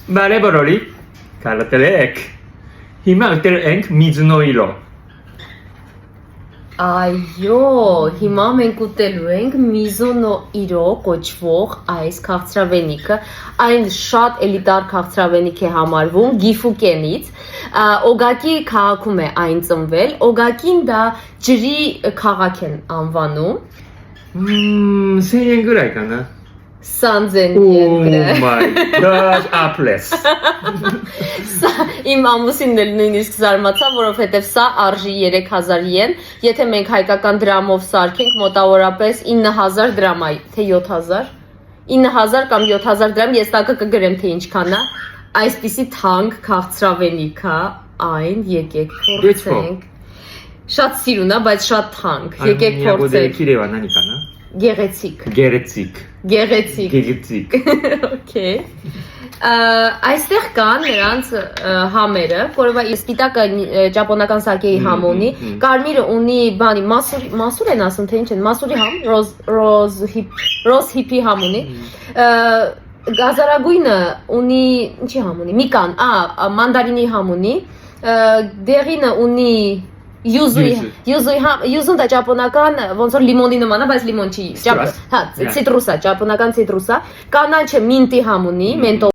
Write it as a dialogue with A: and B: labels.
A: Բարե բոլորի, կարոտել հիմա ուտել ենք միձնոյլո
B: Այո, հիմա մենք ուտելու ենք միզոնո իրո կոչվող այս քաղցրավենիքը, այն շատ էլիտար քաղցրավենիք է համարվում Գիֆուկենից, Օգակի քաղաքում է այն ծնվել, Օգակին դա ջրի քաղաք են անվանում,
A: Սեն գրայկանա
B: Սանձենիեն
A: Oh my gosh, ապլես
B: Սա իմ ամուսինն էլ նույնիսկ զարմացավ, որովհետև սա արժի 3000 yen, եթե մենք հայկական դրամով սարքենք մոտավորապես 9000 դրամ այ, թե 7000 9000 կամ 7000 դրամ, ես տակը կգրեմ թե ինչքան է, այսպիսի թանկ քաղցրավենիք է, այն եկեք փորձենք Շատ սիրուն է, բայց շատ թանկ, եկեք փորձենք
A: Կիրևանանիկանա
B: Գեղեցիկ
A: Գեղեցիկ
B: Okay Այստեղ կան նրանց համերը, որովհետև սպիտակը ճապոնական սակեի համ ունի, կարմիրը ունի բանի մասուր են ասում թե ինչ են, մասուրի համ, ռոզ հիփի համ ունի, գազարագույնը ունի, ինչի համ ունի, միկան, մանդարինի համ ունի, դեղինը ունի Յուզուն դա ճապոնական ոնց որ լիմոնի նման է, բայց լիմոն չի, հա, ցիտրուս է, ճապոնական ցիտրուս է, կանաչը մինտի համ ունի, մենտո